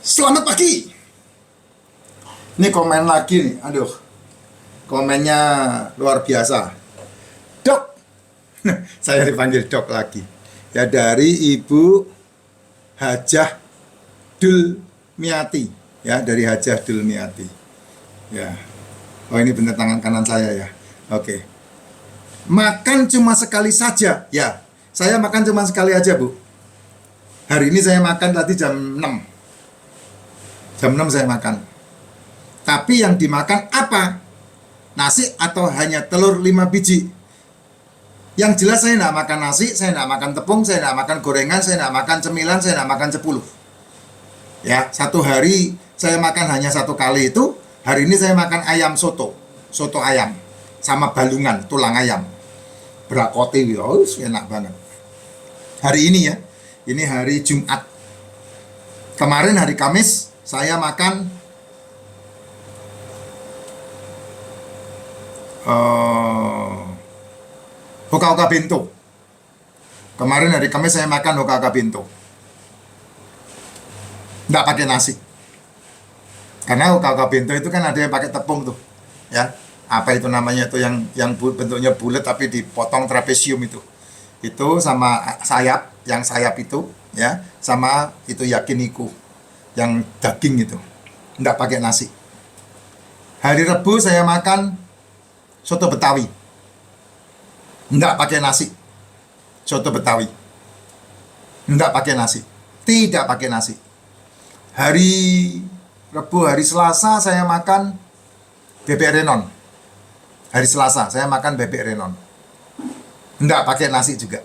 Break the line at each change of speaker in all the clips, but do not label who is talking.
Selamat pagi. Ini komen lagi nih. Aduh, komennya luar biasa. Dok. Saya dipanggil Dok lagi. Ya, dari Ibu Hajah Dulmiati. Ya, dari Hajah Dulmiati. Ya. Oh, ini benar tangan kanan saya ya. Oke. Makan cuma sekali saja. Ya, saya makan cuma sekali aja, Bu. Hari ini saya makan tadi jam 6. Jam 6 saya makan. Tapi yang dimakan apa? Nasi atau hanya telur 5 biji? Yang jelas saya tidak makan nasi, saya tidak makan tepung, saya tidak makan gorengan, saya tidak makan cemilan, saya tidak makan 10. Ya, satu hari saya makan hanya satu kali itu. Hari ini saya makan ayam soto. Soto ayam. Sama balungan, tulang ayam. Brakoti, oh, enak banget. Hari ini ya, ini hari Jumat. Kemarin hari Kamis, saya makan hoka-hoka bento. Kemarin hari Kamis saya makan hoka-hoka bento. Nggak pakai nasi. Karena hoka-hoka bento itu kan ada yang pakai tepung tuh. Ya, apa itu namanya itu yang bentuknya bulat tapi dipotong trapesium itu. Itu sama sayap, yang sayap itu ya, sama itu yakiniku yang daging itu, enggak pakai nasi. Hari Rebu saya makan soto Betawi, enggak pakai nasi. Soto Betawi, enggak pakai nasi, tidak pakai nasi. Hari Rebu, hari Selasa saya makan bebek renon. Hari Selasa saya makan bebek renon, enggak pakai nasi juga.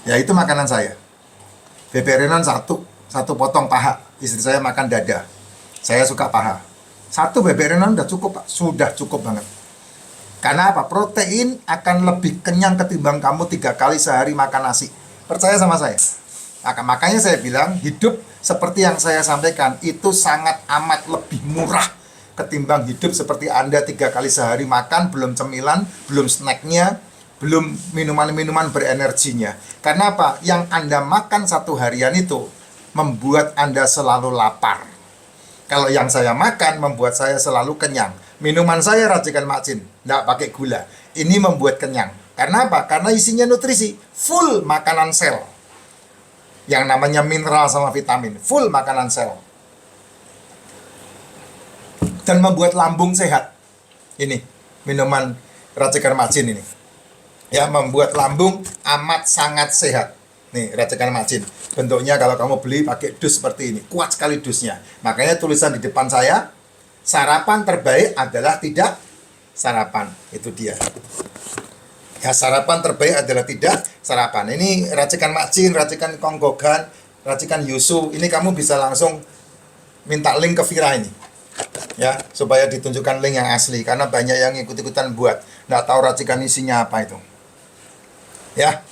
Ya, itu makanan saya. Bebek renon satu potong paha. Istri saya makan dada. Saya suka paha. Satu bebek renon udah cukup, Pak. Sudah cukup banget. Karena apa? Protein akan lebih kenyang ketimbang kamu 3 kali sehari makan nasi. Percaya sama saya. Makanya saya bilang, hidup seperti yang saya sampaikan, itu sangat amat lebih murah ketimbang hidup seperti Anda 3 kali sehari makan, belum cemilan, belum snacknya, belum minuman-minuman berenerginya. Karena apa? Yang Anda makan satu harian itu membuat Anda selalu lapar. Kalau yang saya makan membuat saya selalu kenyang. Minuman saya racikan Mak Jin, nggak pakai gula. Ini membuat kenyang. Karena apa? Karena isinya nutrisi, full makanan sel. Yang namanya mineral sama vitamin, full makanan sel. Dan membuat lambung sehat. Ini, minuman racikan Mak Jin ini. Ya, membuat lambung amat sangat sehat. Nih, racikan Mak Jin. Bentuknya kalau kamu beli pakai dus seperti ini. Kuat sekali dusnya. Makanya tulisan di depan saya, sarapan terbaik adalah tidak sarapan. Itu dia. Ya, sarapan terbaik adalah tidak sarapan. Ini racikan Mak Jin, racikan Konggogan, racikan Yusu. Ini kamu bisa langsung minta link ke Vira ini. Ya, supaya ditunjukkan link yang asli. Karena banyak yang ikut-ikutan buat. Nggak tahu racikan isinya apa itu. Ya,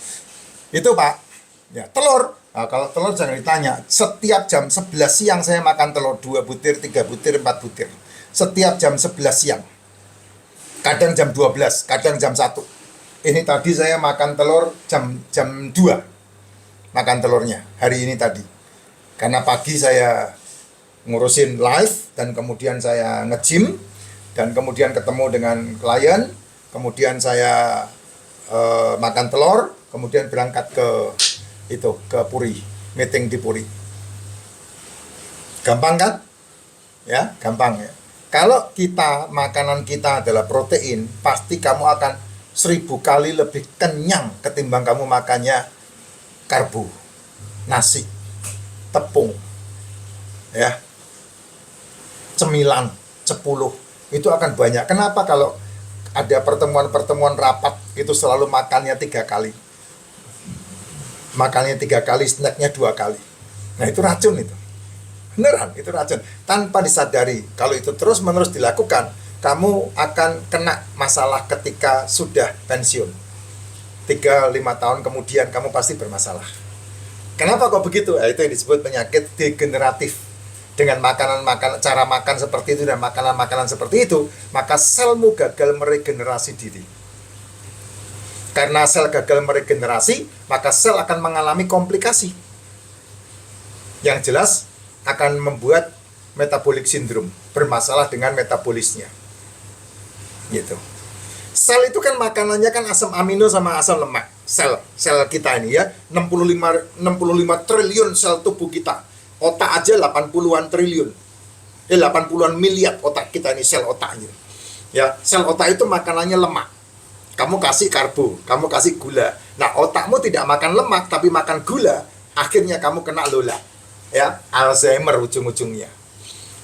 itu Pak. Ya, telur. Nah, kalau telur jangan ditanya. Setiap jam 11 siang saya makan telur 2 butir, 3 butir, 4 butir. Setiap jam 11 siang. Kadang jam 12, kadang jam 1. Ini tadi saya makan telur jam 2. Makan telurnya hari ini tadi. Karena pagi saya ngurusin live dan kemudian saya nge-gym dan kemudian ketemu dengan klien, kemudian saya makan telur, kemudian berangkat ke Puri, meeting di Puri. Gampang kan? Ya, gampang ya. Kalau makanan kita adalah protein, pasti kamu akan 1000 kali lebih kenyang ketimbang kamu makannya karbo, nasi, tepung, ya, cemilan, 10. Itu akan banyak. Kenapa kalau ada pertemuan-pertemuan rapat itu selalu makannya 3 kali? Makannya 3 kali, snacknya 2 kali. Nah, itu racun itu. Beneran, itu racun. Tanpa disadari, kalau itu terus-menerus dilakukan, kamu akan kena masalah ketika sudah pensiun. 3-5 tahun kemudian kamu pasti bermasalah. Kenapa kok begitu? Itu yang disebut penyakit degeneratif. Dengan cara makan seperti itu dan makanan-makanan seperti itu, maka selmu gagal meregenerasi diri. Karena sel gagal meregenerasi, maka sel akan mengalami komplikasi. Yang jelas, akan membuat metabolic syndrome, bermasalah dengan metabolisnya. Gitu. Sel itu kan makanannya kan asam amino sama asam lemak. Sel kita ini ya, 65 triliun sel tubuh kita. Otak aja 80-an triliun. 80-an miliar otak kita ini, sel otaknya. Ya, sel otak itu makanannya lemak. Kamu kasih karbo, kamu kasih gula. Nah, otakmu tidak makan lemak tapi makan gula, akhirnya kamu kena lola. Ya, Alzheimer ujung-ujungnya.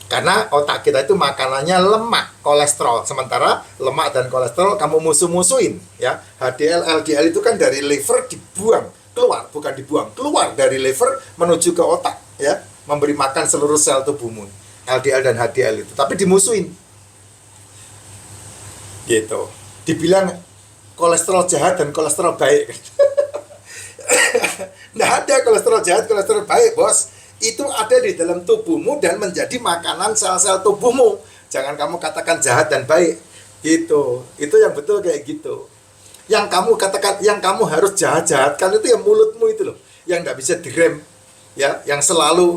Karena otak kita itu makanannya lemak, kolesterol. Sementara lemak dan kolesterol kamu musuh-musuhin, ya. HDL, LDL itu kan dari liver dibuang, keluar, bukan dibuang, keluar dari liver menuju ke otak, ya. Memberi makan seluruh sel tubuhmu. LDL dan HDL itu, tapi dimusuhin. Gitu. Dibilang kolesterol jahat dan kolesterol baik. Nggak ada kolesterol jahat, kolesterol baik, bos. Itu ada di dalam tubuhmu dan menjadi makanan sel-sel tubuhmu. Jangan kamu katakan jahat dan baik. Gitu. Itu yang betul kayak gitu. Yang kamu katakan, yang kamu harus jahat-jahatkan itu ya mulutmu itu loh. Yang nggak bisa direm. Ya, yang selalu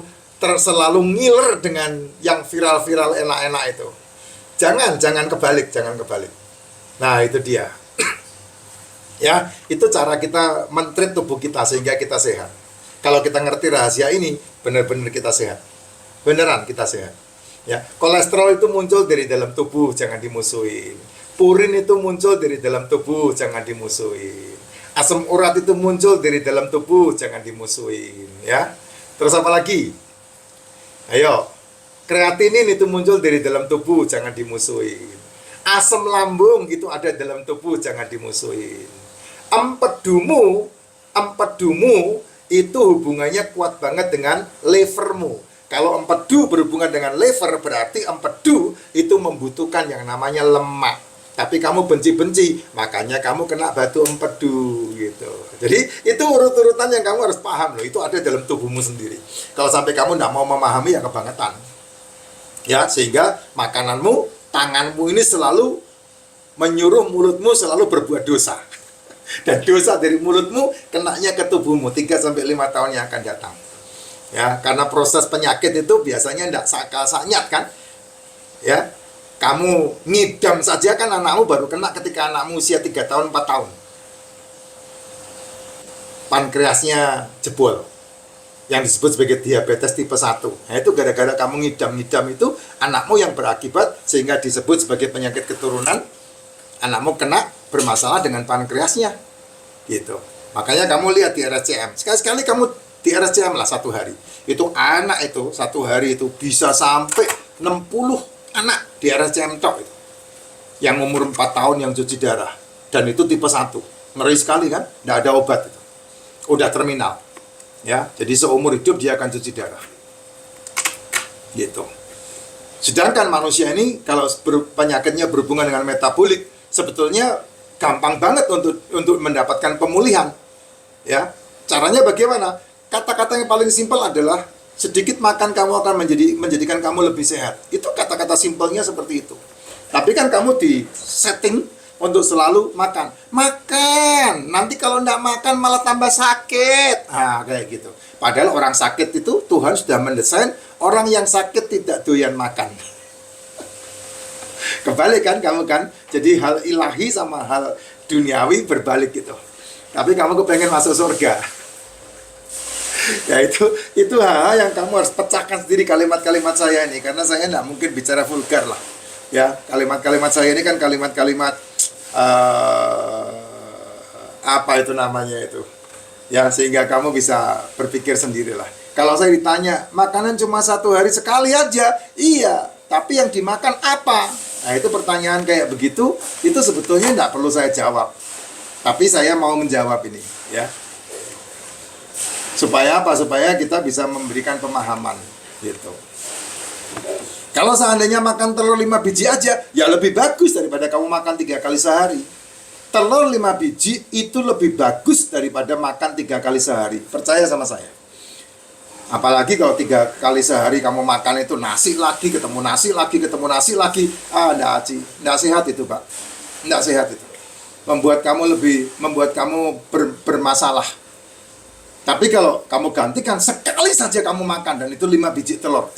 ngiler dengan yang viral-viral enak-enak itu. Jangan kebalik. Nah, itu dia. Ya, itu cara kita men-treat tubuh kita sehingga kita sehat. Kalau kita ngerti rahasia ini, benar-benar kita sehat. Beneran kita sehat. Ya, kolesterol itu muncul dari dalam tubuh, jangan dimusuhin. Purin itu muncul dari dalam tubuh, jangan dimusuhin. Asam urat itu muncul dari dalam tubuh, jangan dimusuhin, ya. Terus apa lagi? Ayo. Kreatinin itu muncul dari dalam tubuh, jangan dimusuhin. Asam lambung itu ada dalam tubuh, jangan dimusuhin. Empedumu itu hubungannya kuat banget dengan livermu. Kalau empedu berhubungan dengan liver, berarti empedu itu membutuhkan yang namanya lemak. Tapi kamu benci-benci, makanya kamu kena batu empedu gitu. Jadi itu urut-urutan yang kamu harus paham loh. Itu ada dalam tubuhmu sendiri. Kalau sampai kamu tidak mau memahami, ya kebangetan. Ya, sehingga makananmu, tanganmu ini selalu menyuruh mulutmu selalu berbuat dosa. Dan dosa dari mulutmu kenanya ke tubuhmu 3-5 tahun yang akan datang. Ya, karena proses penyakit itu biasanya tidak sakal-saknyat kan. Ya, kamu ngidam saja kan anakmu baru kena ketika anakmu usia 3 tahun, 4 tahun. Pankreasnya jebol. Yang disebut sebagai diabetes tipe 1. Nah, itu gara-gara kamu ngidam-ngidam itu anakmu yang berakibat sehingga disebut sebagai penyakit keturunan. Anakmu kena bermasalah dengan pankreasnya gitu. Makanya kamu lihat di RSCM, sekali-sekali kamu di RSCM lah satu hari, itu anak itu satu hari itu bisa sampai 60 anak di RSCM tok itu, yang umur 4 tahun yang cuci darah, dan itu tipe 1, ngeri sekali kan, nggak ada obat itu, udah terminal ya, jadi seumur hidup dia akan cuci darah gitu. Sedangkan manusia ini kalau penyakitnya berhubungan dengan metabolik, sebetulnya gampang banget untuk mendapatkan pemulihan. Ya, caranya bagaimana? Kata-kata yang paling simpel adalah sedikit makan kamu akan menjadikan kamu lebih sehat. Itu kata-kata simpelnya seperti itu. Tapi kan kamu di setting untuk selalu makan. Makan. Nanti kalau enggak makan malah tambah sakit. Nah, kayak gitu. Padahal orang sakit itu Tuhan sudah mendesain orang yang sakit tidak doyan makan. Kebalik kan kamu kan, jadi hal ilahi sama hal duniawi berbalik gitu. Tapi kamu kepengen masuk surga. Ya itu hal yang kamu harus pecahkan sendiri kalimat-kalimat saya ini, karena saya tidak mungkin bicara vulgar lah. Ya, kalimat-kalimat saya ini kan kalimat-kalimat apa itu namanya itu. Ya, sehingga kamu bisa berpikir sendirilah. Kalau saya ditanya, makanan cuma 1 hari sekali aja. Iya, tapi yang dimakan apa? Nah, itu pertanyaan kayak begitu, itu sebetulnya tidak perlu saya jawab. Tapi saya mau menjawab ini, ya. Supaya apa? Supaya kita bisa memberikan pemahaman, gitu. Kalau seandainya makan telur 5 biji aja, ya lebih bagus daripada kamu makan 3 kali sehari. Telur 5 biji itu lebih bagus daripada makan 3 kali sehari. Percaya sama saya. Apalagi kalau 3 kali sehari kamu makan itu nasi lagi, ketemu nasi lagi, ketemu nasi lagi. Nggak sehat itu, Pak. Nggak sehat itu. Membuat kamu bermasalah. Tapi kalau kamu gantikan sekali saja kamu makan dan itu 5 biji telur.